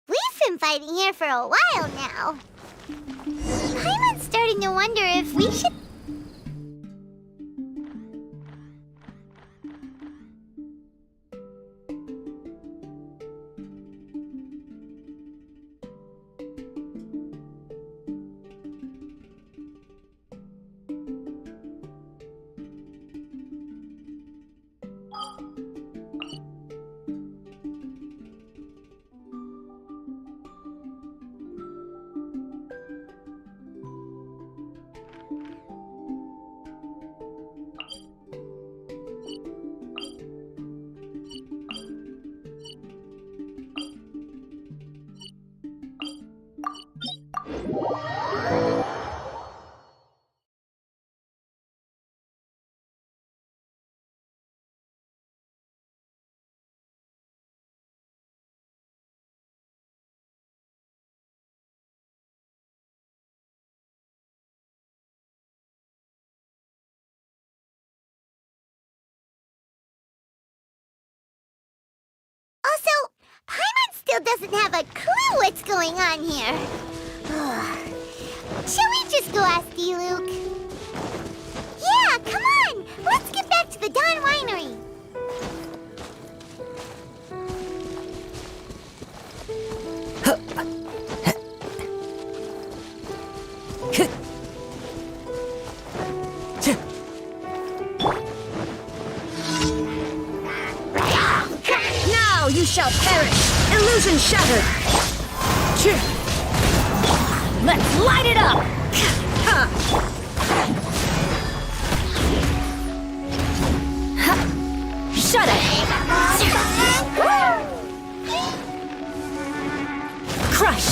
We've been fighting here for a while now. Paimon's starting to wonder if we should... Also, Paimon still doesn't have a clue what's going on here. Shall we just go ask D-Luke? Yeah, come on! Let's get back to the Dawn Winery. Now you shall perish! Illusion shattered! Let's light it up! Shut it! Crush!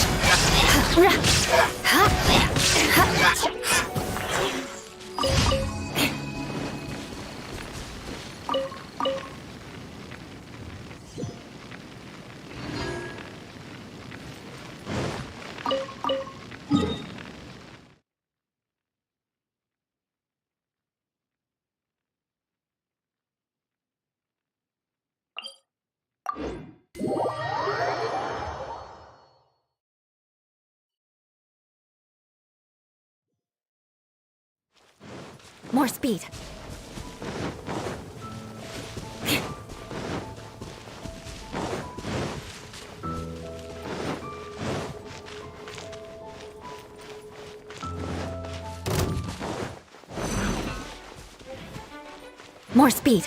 More speed. More speed.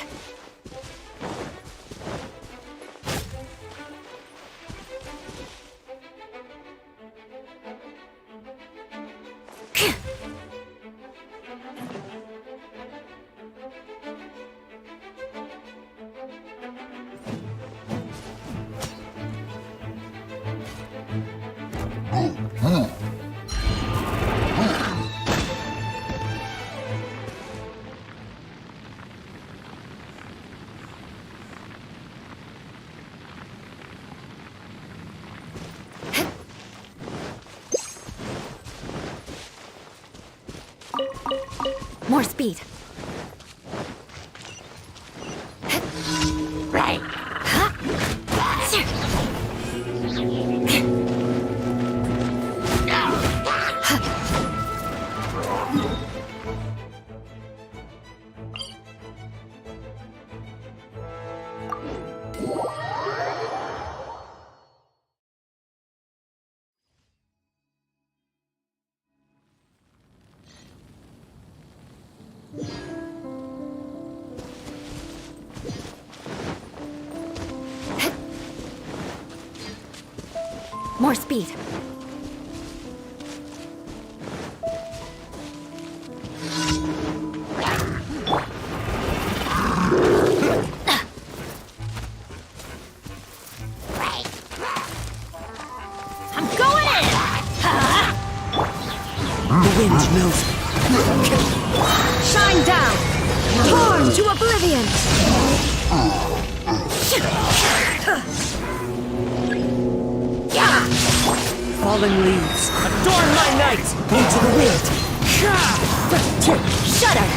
More speed. Right. More speed. Falling leaves, adorn my night! Into the wind! Shudder!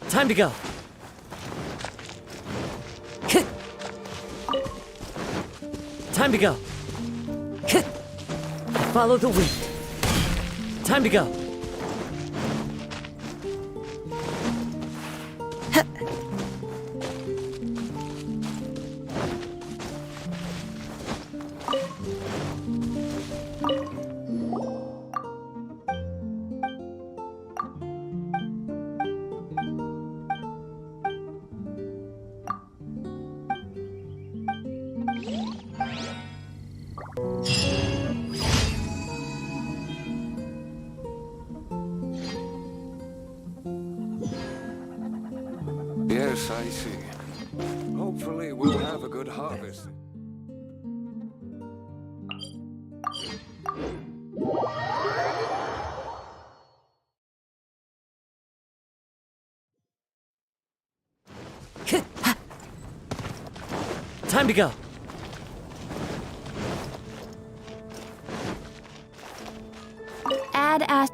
Time to go. Time to go. Follow the wind. Time to go. Yes, I see. Hopefully we'll have a good harvest. Time to go. Add as.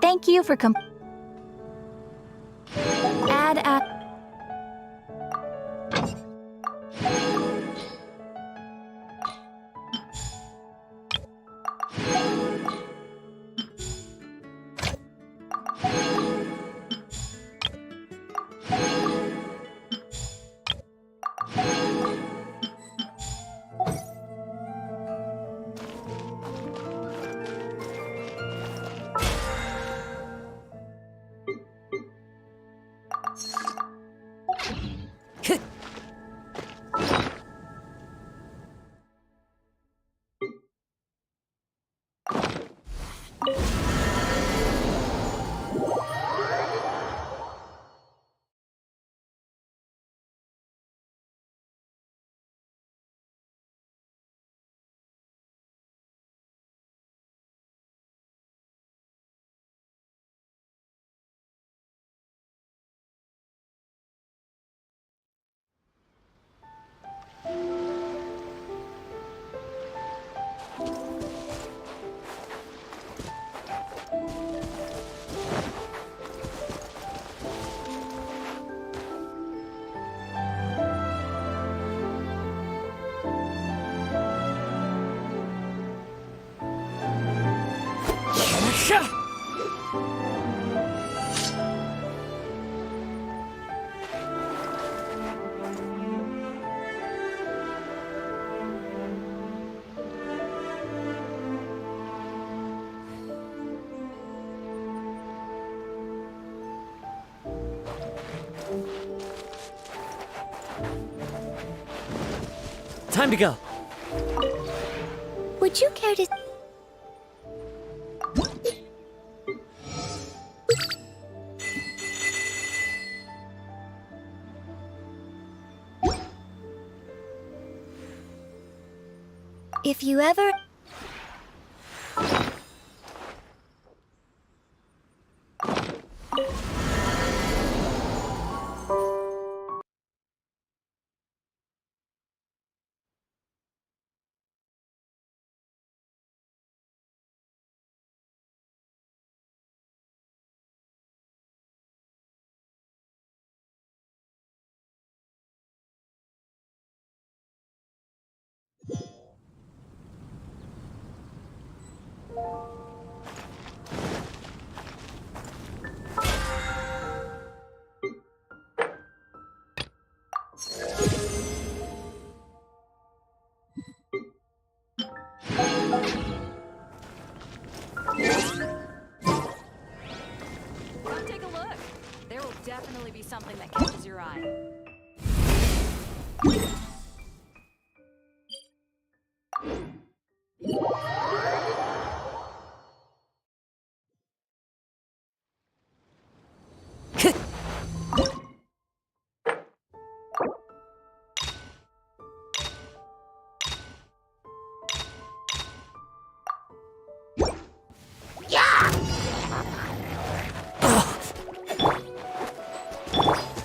Thank you for Add as. Time to go. Would you care to... If you ever... Come take a look. There will definitely be something that catches your eye.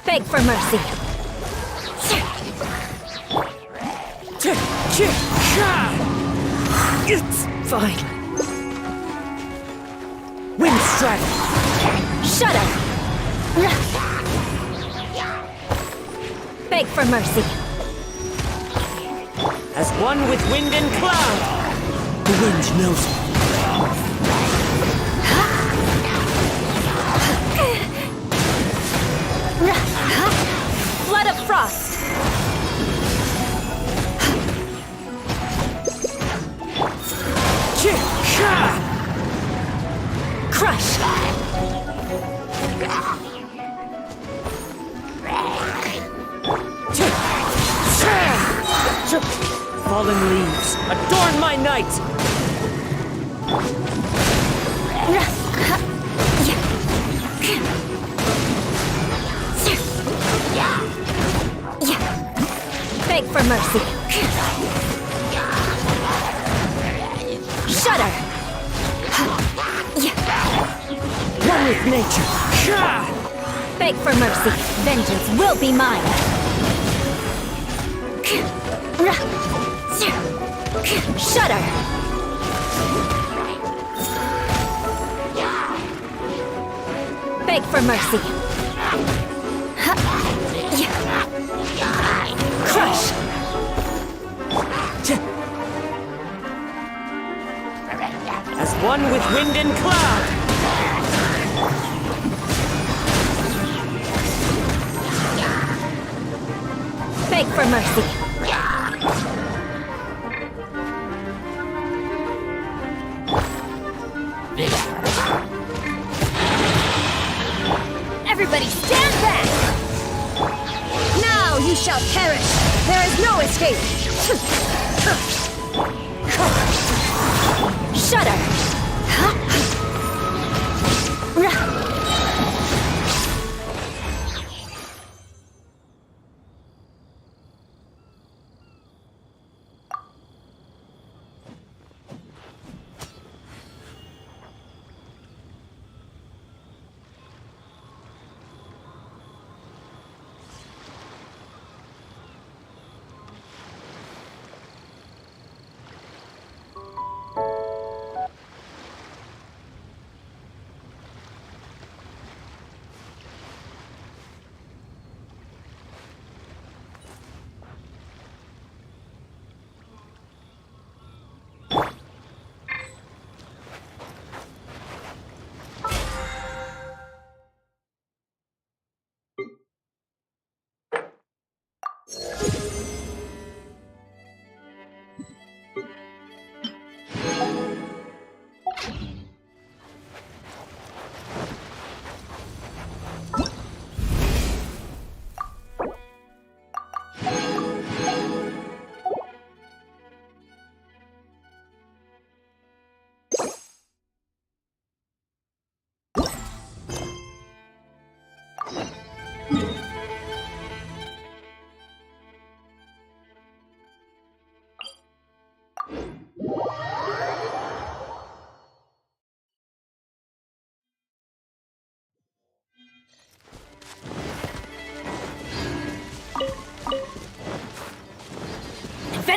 Beg for mercy. It's fine. Wind strike! Shudder! Beg for mercy. As one with wind and cloud! The wind knows it. Flood of frost. Crush. Fallen leaves, adorn my night! Beg for mercy. Shudder. One with nature! Beg for mercy. Vengeance will be mine. Shudder. Beg for mercy. Crush. As one with wind and cloud! Beg for mercy. Everybody stand back! Now you shall perish! There is no escape! Shudder!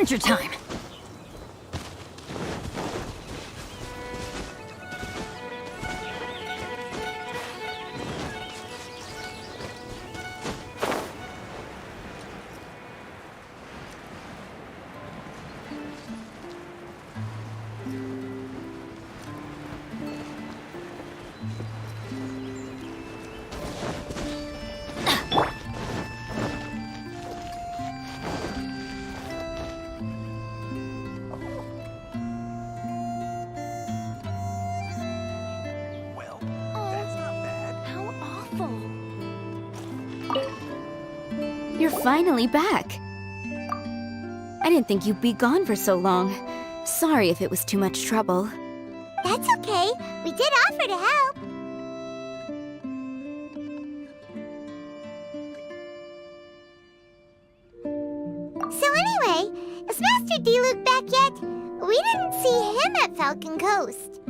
Adventure time! How awful. You're finally back. I didn't think you'd be gone for so long. Sorry if it was too much trouble. That's okay. We did offer to help. So anyway, is Master D-Luke back yet? We didn't see him at Falcon Coast.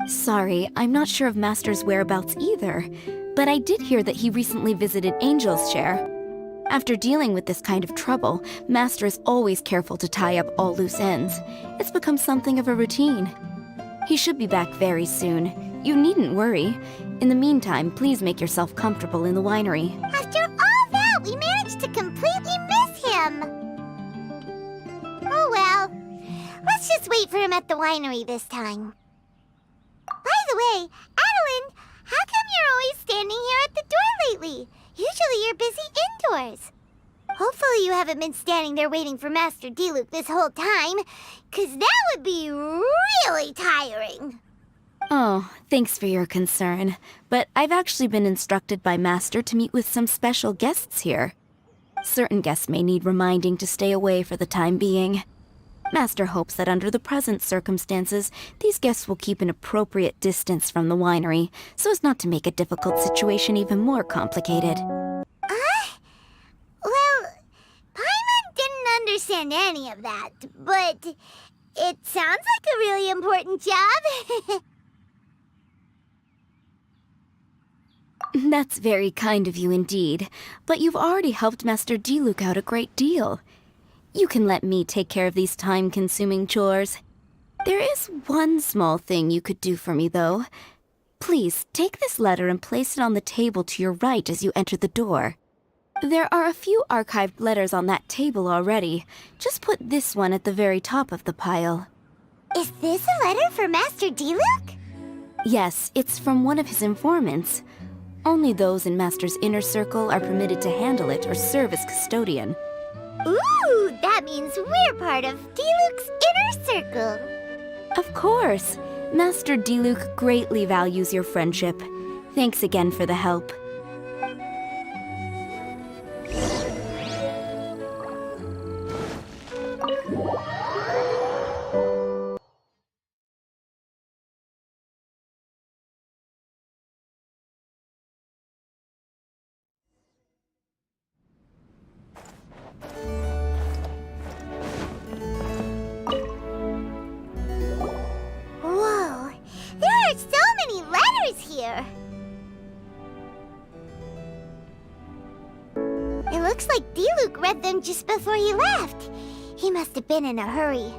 Sorry, I'm not sure of Master's whereabouts either, but I did hear that he recently visited Angel's Share. After dealing with this kind of trouble, Master is always careful to tie up all loose ends. It's become something of a routine. He should be back very soon. You needn't worry. In the meantime, please make yourself comfortable in the winery. After all that, we managed to completely miss him. Oh well. Let's just wait for him at the winery this time. By the way, Adeline, how come you're always standing here at the door lately? Usually you're busy indoors. Hopefully you haven't been standing there waiting for Master D-Luke this whole time, 'cause that would be really tiring. Oh, thanks for your concern. But I've actually been instructed by Master to meet with some special guests here. Certain guests may need reminding to stay away for the time being. Master hopes that under the present circumstances, these guests will keep an appropriate distance from the winery, so as not to make a difficult situation even more complicated. Well, Paimon didn't understand any of that, but it sounds like a really important job. That's very kind of you indeed, but you've already helped Master D-Luke out a great deal. You can let me take care of these time-consuming chores. There is one small thing you could do for me, though. Please, take this letter and place it on the table to your right as you enter the door. There are a few archived letters on that table already. Just put this one at the very top of the pile. Is this a letter for Master D-Luke? Yes, it's from one of his informants. Only those in Master's inner circle are permitted to handle it or serve as custodian. Ooh, that means we're part of D-Luke's inner circle. Of course. Master D-Luke greatly values your friendship. Thanks again for the help. Whoa, there are so many letters here. It looks like D-Luke read them just before he left. He must have been in a hurry.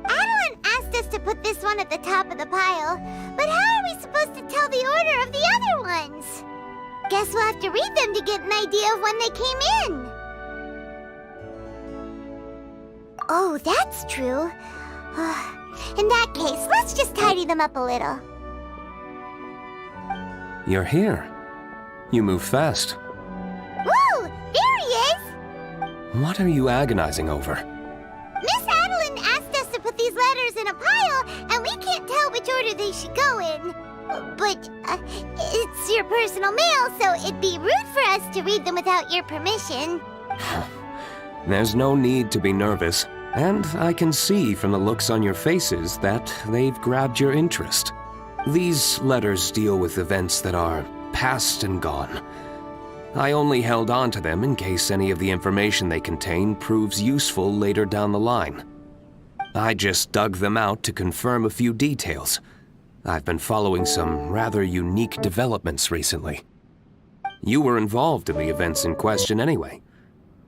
Adeline asked us to put this one at the top of the pile, but how are we supposed to tell the order of the other ones? Guess we'll have to read them to get an idea of when they came in. Oh, that's true. In that case, let's just tidy them up a little. You're here. You move fast. Woo! There he is! What are you agonizing over? Miss Adeline asked us to put these letters in a pile, and we can't tell which order they should go in. But, it's your personal mail, so it'd be rude for us to read them without your permission. There's no need to be nervous, and I can see from the looks on your faces that they've grabbed your interest. These letters deal with events that are past and gone. I only held on to them in case any of the information they contain proves useful later down the line. I just dug them out to confirm a few details. I've been following some rather unique developments recently. You were involved in the events in question anyway.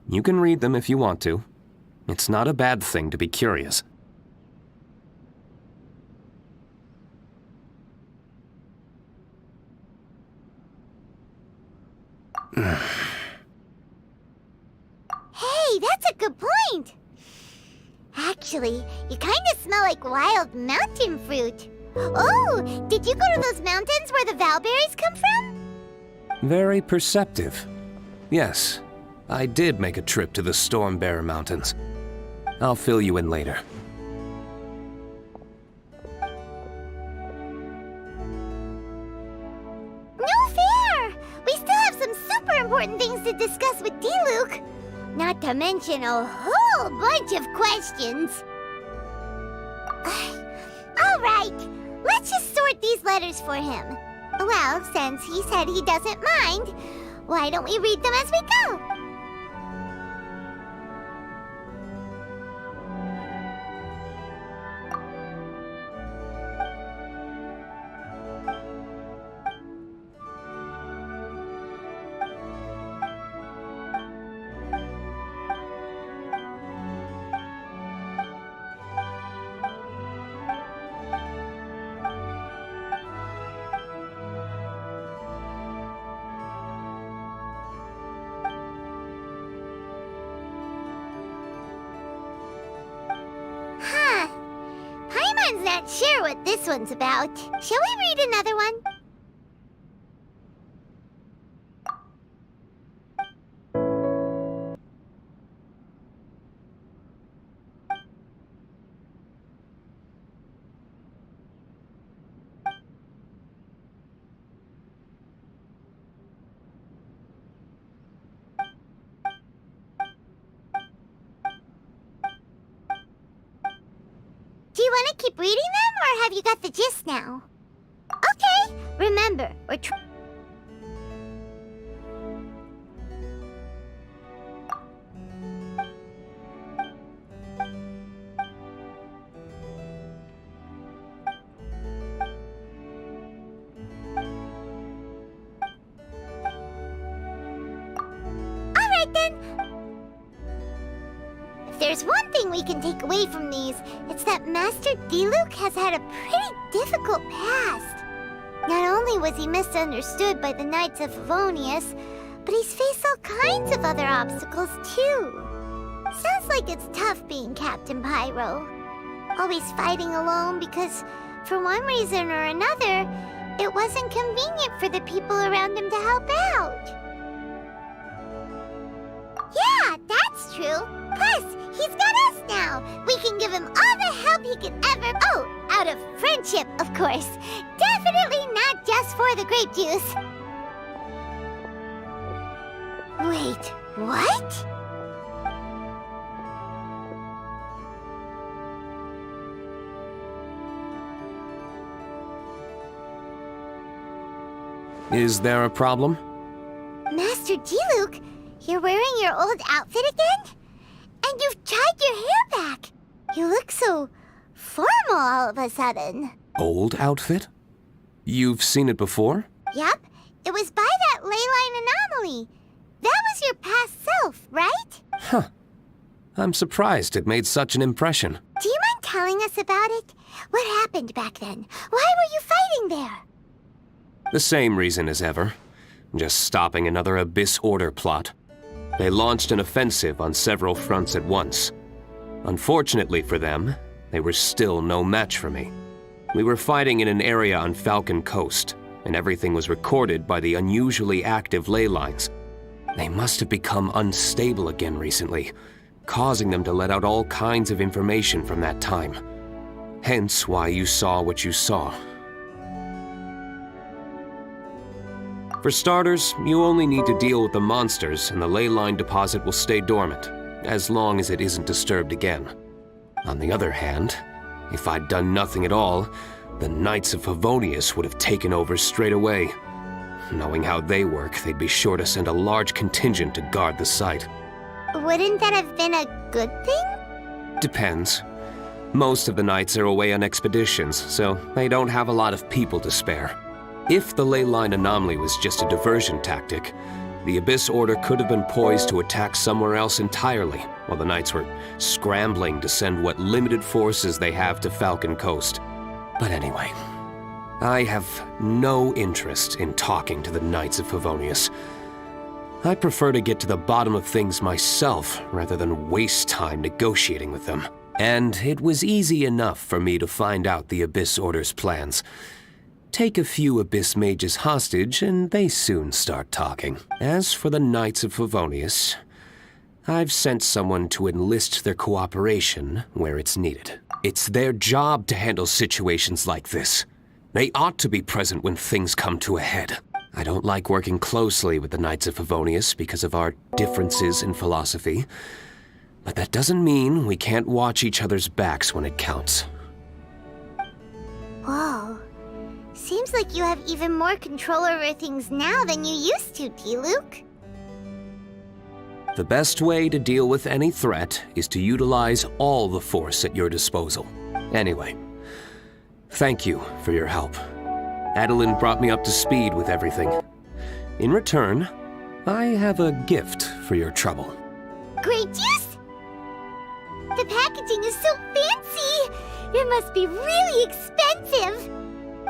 You can read them if you want to. It's not a bad thing to be curious. Hey, that's a good point. Actually, you kind of smell like wild mountain fruit. Oh, did you go to those mountains where the valberries come from? Very perceptive. Yes, I did make a trip to the Stormbearer Mountains. I'll fill you in later. No fair! We still have some super important things to discuss with D-Luke. Not to mention a whole bunch of questions. All right, let's just sort these letters for him. Well, since he said he doesn't mind, why don't we read them as we go? Huh. Paimon's not sure what this one's about. Shall we read another one? Do you want to keep reading them, or have you got the gist now? Okay, remember, we're Alright then! If there's one thing we can take away from these, it's that Master D-Luke has had a pretty difficult past. Not only was he misunderstood by the Knights of Favonius, but he's faced all kinds of other obstacles too. Sounds like it's tough being Captain Pyro. Always fighting alone because, for one reason or another, it wasn't convenient for the people around him to help out. Yeah, that's true. Plus, he's got us now. We can give him all the help he could ever... Oh, out of friendship, of course. Definitely not just for the grape juice. Wait, what? Is there a problem? Master D-Luke, you're wearing your old outfit again? And you've tied your hair back. You look so formal all of a sudden. Old outfit? You've seen it before? Yep, it was by that ley line anomaly. That was your past self, right? Huh. I'm surprised it made such an impression. Do you mind telling us about it? What happened back then? Why were you fighting there? The same reason as ever. Just stopping another Abyss Order plot. They launched an offensive on several fronts at once. Unfortunately for them, they were still no match for me. We were fighting in an area on Falcon Coast, and everything was recorded by the unusually active ley lines. They must have become unstable again recently, causing them to let out all kinds of information from that time. Hence why you saw what you saw. For starters, you only need to deal with the monsters and the ley line deposit will stay dormant, as long as it isn't disturbed again. On the other hand, if I'd done nothing at all, the Knights of Favonius would have taken over straight away. Knowing how they work, they'd be sure to send a large contingent to guard the site. Wouldn't that have been a good thing? Depends. Most of the Knights are away on expeditions, so they don't have a lot of people to spare. If the ley line anomaly was just a diversion tactic, The Abyss Order could have been poised to attack somewhere else entirely, while the Knights were scrambling to send what limited forces they have to Falcon Coast. But anyway, I have no interest in talking to the Knights of Favonius. I prefer to get to the bottom of things myself rather than waste time negotiating with them. And it was easy enough for me to find out the Abyss Order's plans. Take a few Abyss Mages hostage, and they soon start talking. As for the Knights of Favonius, I've sent someone to enlist their cooperation where it's needed. It's their job to handle situations like this. They ought to be present when things come to a head. I don't like working closely with the Knights of Favonius because of our differences in philosophy, but that doesn't mean we can't watch each other's backs when it counts. Whoa. Seems like you have even more control over things now than you used to, D-Luke. The best way to deal with any threat is to utilize all the force at your disposal. Anyway, thank you for your help. Adeline brought me up to speed with everything. In return, I have a gift for your trouble. Grape juice? The packaging is so fancy! It must be really expensive!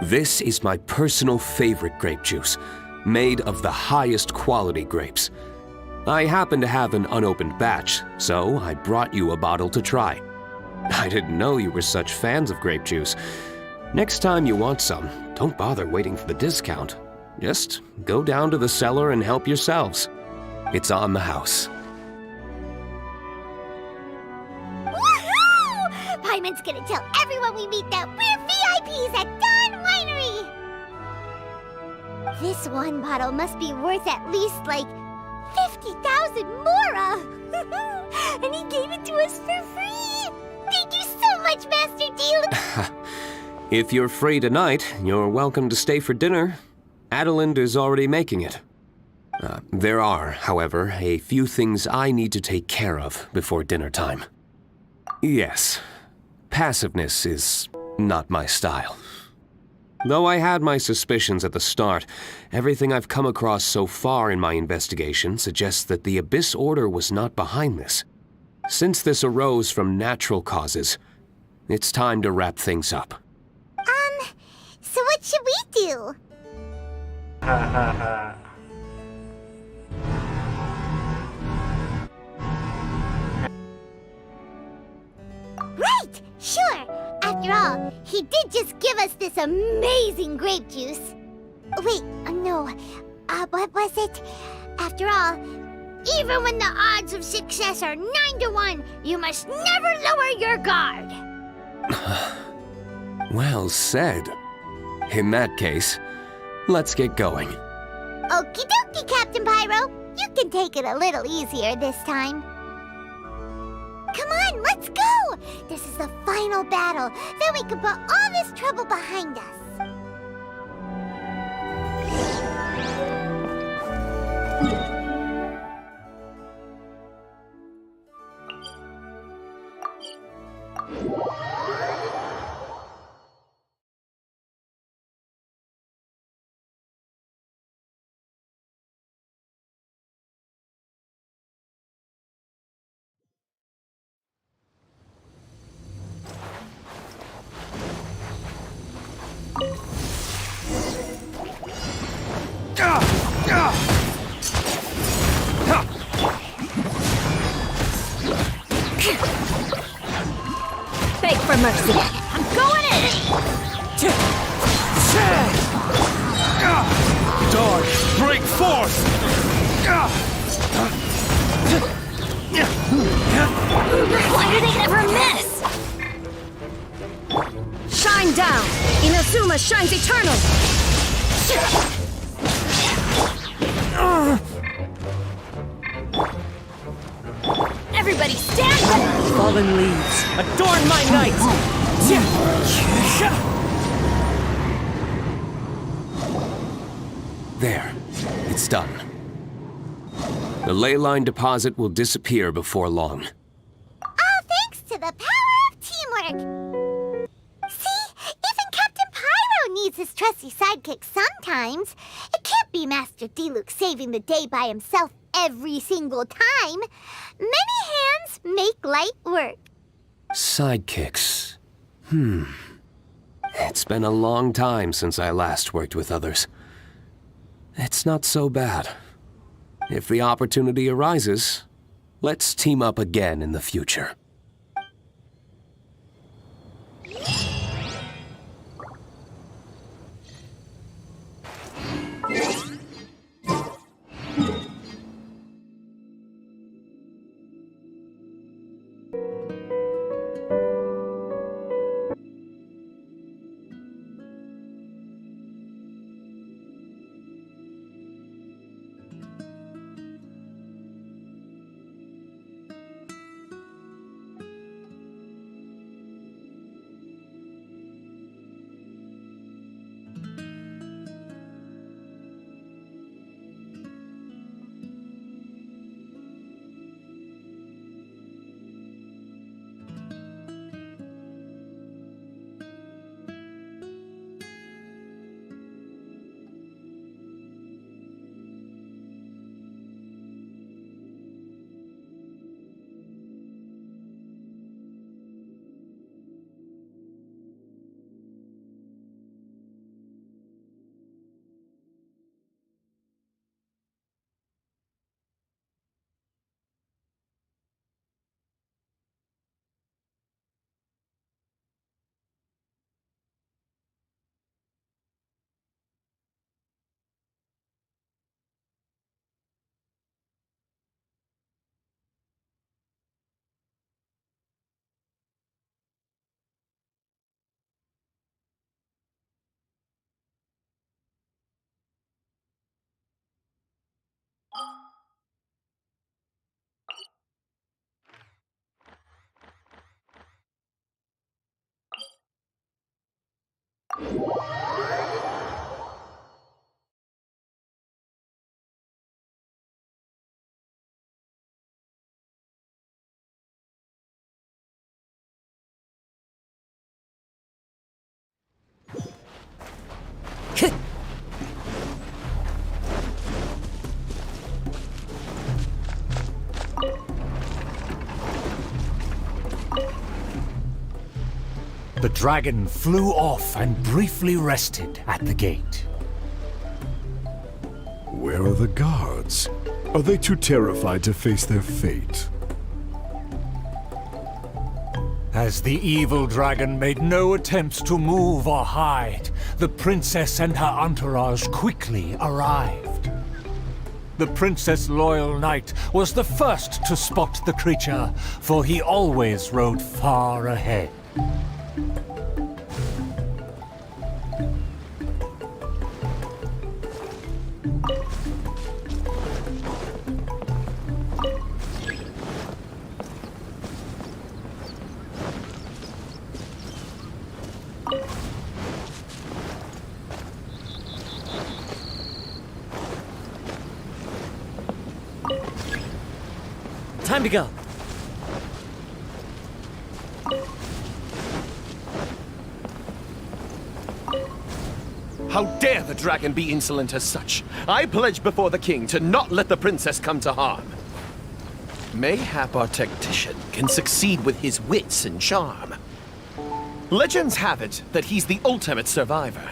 This is my personal favorite grape juice, made of the highest quality grapes. I happen to have an unopened batch, so I brought you a bottle to try. I didn't know you were such fans of grape juice. Next time you want some, don't bother waiting for the discount. Just go down to the cellar and help yourselves. It's on the house. Woohoo! Paimon's gonna tell everyone we meet that we're VIPs at Dawn Winery! This one bottle must be worth at least, like, 50,000 mora! And he gave it to us for free! Thank you so much, Master D! If you're free tonight, you're welcome to stay for dinner. Adeline is already making it. There are, however, a few things I need to take care of before dinner time. Yes, passiveness is not my style. Though I had my suspicions at the start, everything I've come across so far in my investigation suggests that the Abyss Order was not behind this. Since this arose from natural causes, it's time to wrap things up. So what should we do? Right! Sure! After all, he did just give us this amazing grape juice. Wait, no. What was it? After all, even when the odds of success are 9 to 1, you must never lower your guard! Well said. In that case, let's get going. Okie dokie, Captain Pyro. You can take it a little easier this time. Come on, let's go! This is the final battle. Then we can put all this trouble behind us. Beg for mercy. I'm going in! Dark, break forth! Why do they never miss? Shine down! Inazuma shines eternal! Everybody stand back! Fallen leaves, adorn my knight! There, it's done. The ley line deposit will disappear before long. All thanks to the power of teamwork. See? Even Captain Pyro needs his trusty sidekick sometimes. It can't be Master Diluc saving the day by himself every single time. Many hands make light work. Sidekicks. It's been a long time since I last worked with others. It's not so bad. If the opportunity arises, let's team up again in the future. The dragon flew off and briefly rested at the gate. Where are the guards? Are they too terrified to face their fate? As the evil dragon made no attempts to move or hide, the princess and her entourage quickly arrived. The Princess Loyal Knight was the first to spot the creature, for he always rode far ahead. Time to go. How dare the dragon be insolent as such? I pledge before the king to not let the princess come to harm. Mayhap our tactician can succeed with his wits and charm. Legends have it that he's the ultimate survivor.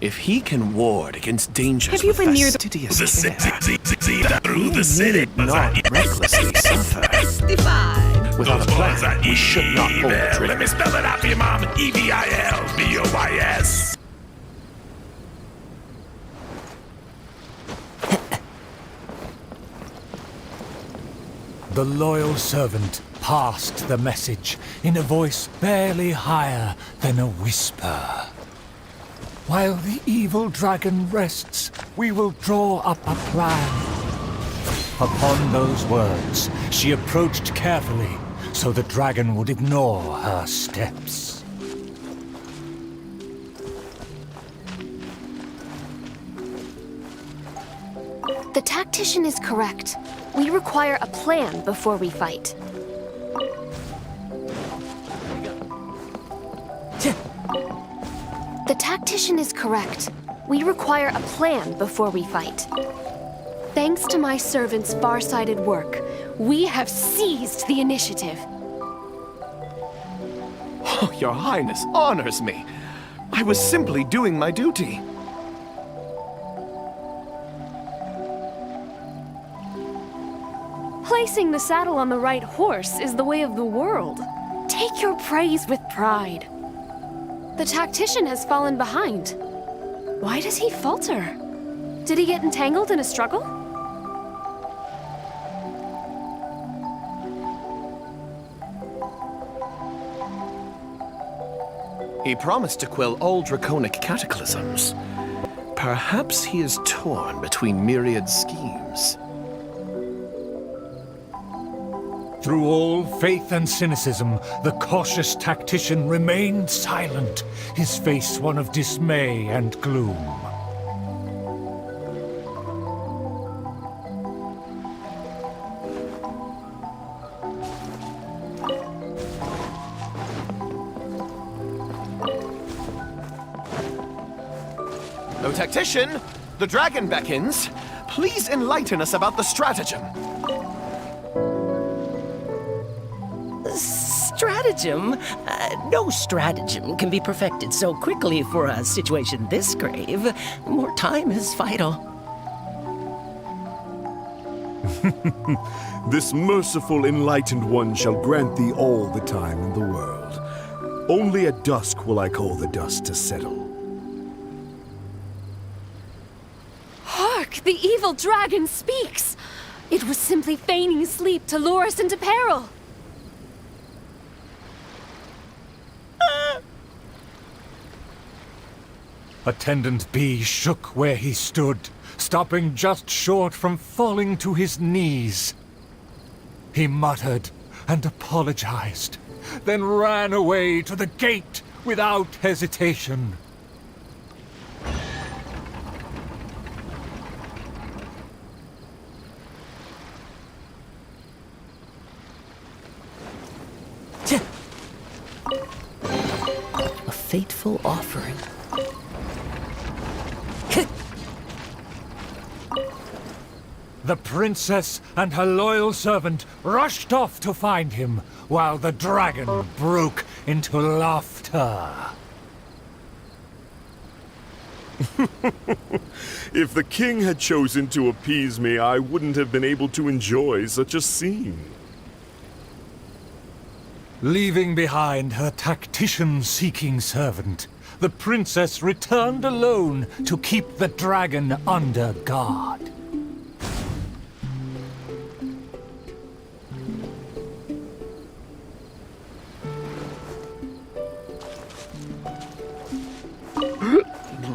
If he can ward against dangers Have you been near fastidious the care, through the city, not recklessly suffer. Without a plan, we should not pull the trigger. Let me spell it out for you, Mom. EVILBOYS. The loyal servant passed the message in a voice barely higher than a whisper. While the evil dragon rests, we will draw up a plan. Upon those words, she approached carefully, so the dragon would ignore her steps. The tactician is correct. We require a plan before we fight. The The tactician is correct. We require a plan before we fight. Thanks to my servant's far-sighted work, we have seized the initiative. Oh, Your Highness honors me. I was simply doing my duty. Placing the saddle on the right horse is the way of the world. Take your praise with pride. The tactician has fallen behind. Why does he falter? Did he get entangled in a struggle? He promised to quell all draconic cataclysms. Perhaps he is torn between myriad schemes. Through all faith and cynicism, the cautious tactician remained silent, his face one of dismay and gloom. O tactician, the dragon beckons. Please enlighten us about the stratagem. Stratagem? No stratagem can be perfected so quickly for a situation this grave. More time is vital. This merciful, enlightened one shall grant thee all the time in the world. Only at dusk will I call the dust to settle. Hark! The evil dragon speaks! It was simply feigning sleep to lure us into peril. Attendant B shook where he stood, stopping just short from falling to his knees. He muttered and apologized, then ran away to the gate without hesitation. A fateful offering. The princess and her loyal servant rushed off to find him, while the dragon broke into laughter. If the king had chosen to appease me, I wouldn't have been able to enjoy such a scene. Leaving behind her tactician-seeking servant, the princess returned alone to keep the dragon under guard.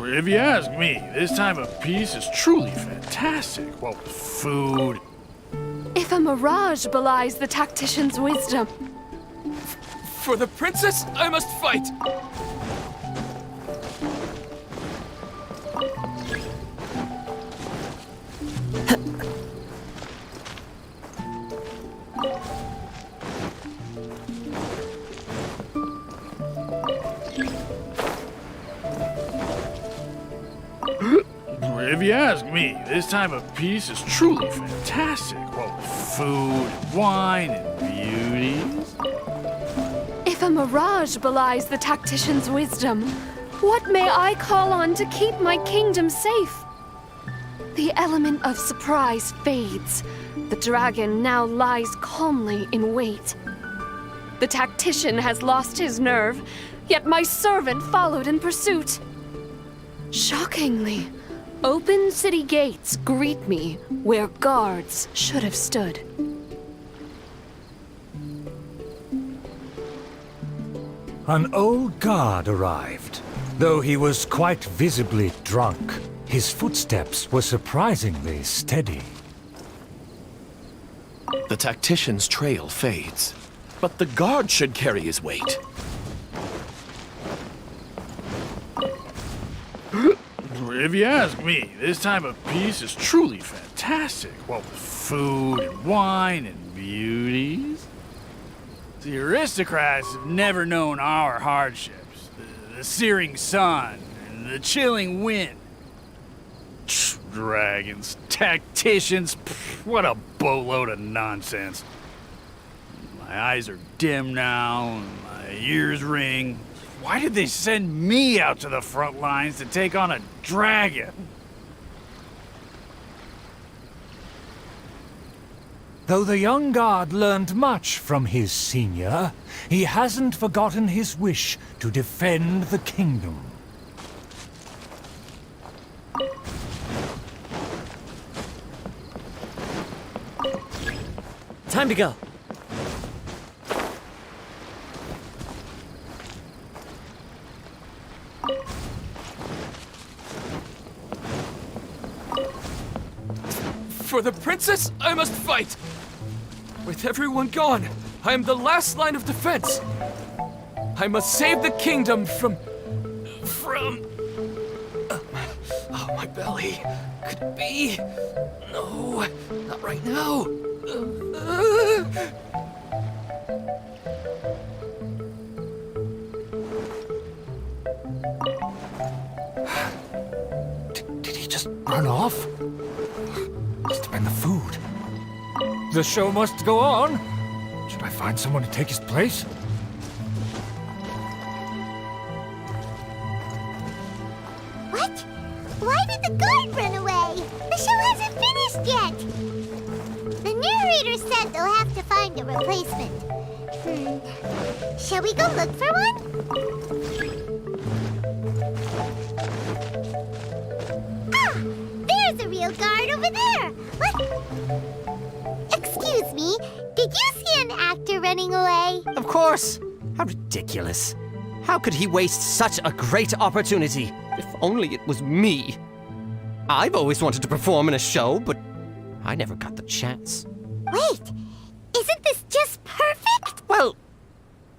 If you ask me, this time of peace is truly fantastic. What with food. If a mirage belies the tactician's wisdom, For the princess, I must fight! If you ask me, this time of peace is truly fantastic. What with food, wine, and beauties. if a mirage belies the tactician's wisdom, what may I call on to keep my kingdom safe? The element of surprise fades. The dragon now lies calmly in wait. The tactician has lost his nerve, yet my servant followed in pursuit. Shockingly, open city gates greet me where guards should have stood. An old guard arrived. Though he was quite visibly drunk, his footsteps were surprisingly steady. The tactician's trail fades, but the guard should carry his weight. If you ask me, this time of peace is truly fantastic. What with food and wine and beauties. The aristocrats have never known our hardships. The searing sun, The chilling wind. Dragons, tacticians, what a boatload of nonsense. My eyes are dim now, and my ears ring. Why did they send me out to the front lines to take on a dragon? Though the young guard learned much from his senior, he hasn't forgotten his wish to defend the kingdom. Time to go. For the princess, I must fight! With everyone gone, I am the last line of defense. I must save the kingdom from... Oh, my belly. Could it be? No, not right now. Did he just run off? Must have been the food. The show must go on. Should I find someone to take his place? What? Why did the guard run away? The show hasn't finished yet. The narrator said they'll have to find a replacement. Shall we go look for one? Ah! There's a real guard over there! What? Excuse me, did you see an actor running away? Of course! How ridiculous. How could he waste such a great opportunity? If only it was me. I've always wanted to perform in a show, but I never got the chance. Wait, isn't this just perfect? Well,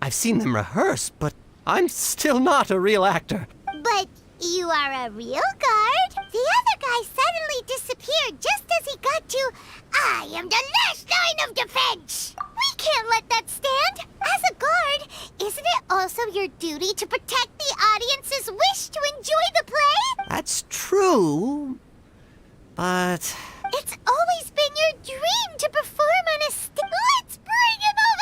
I've seen them rehearse, but I'm still not a real actor. But you are a real guard? The other guy suddenly disappeared just as he got to, I am the last line of defense. We can't let that stand. As a guard, isn't it also your duty to protect the audience's wish to enjoy the play? That's true, but... It's always been your dream to perform on a stage. Let's bring him over!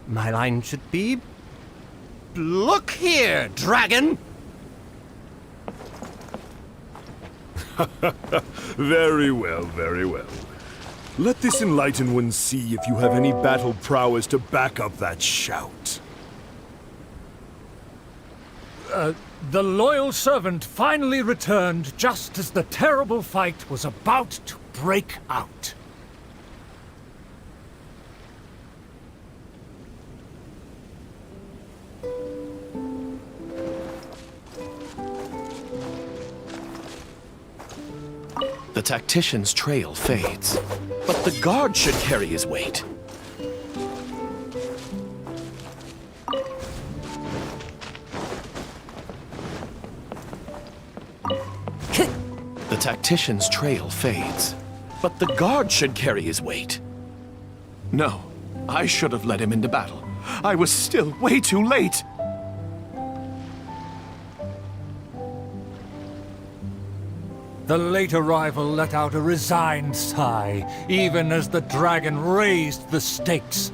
My line should be... Look here, dragon! Very well, very well. Let this enlightened one see if you have any battle prowess to back up that shout. The loyal servant finally returned just as the terrible fight was about to break out. The tactician's trail fades, but the guard should carry his weight. The tactician's trail fades, but the guard should carry his weight. No, I should have led him into battle. I was still way too late. The late arrival let out a resigned sigh, even as the dragon raised the stakes.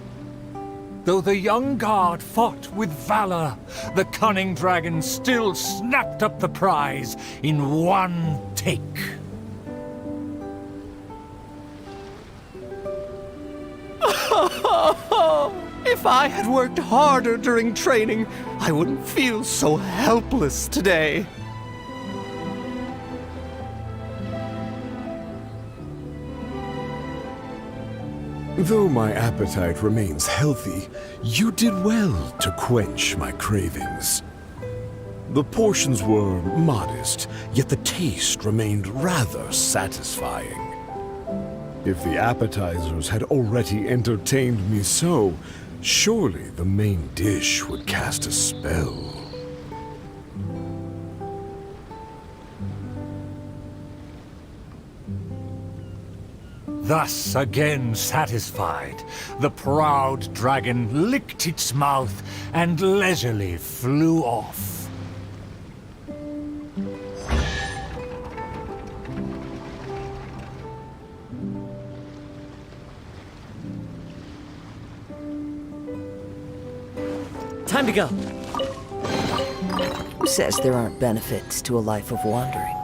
Though the young guard fought with valor, the cunning dragon still snapped up the prize in one take. If I had worked harder during training, I wouldn't feel so helpless today. Though my appetite remains healthy, you did well to quench my cravings. The portions were modest, yet the taste remained rather satisfying. If the appetizers had already entertained me so, surely the main dish would cast a spell. Thus again satisfied, the proud dragon licked its mouth and leisurely flew off. Time to go. Who says there aren't benefits to a life of wandering?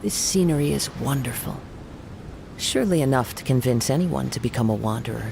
This scenery is wonderful. Surely enough to convince anyone to become a wanderer.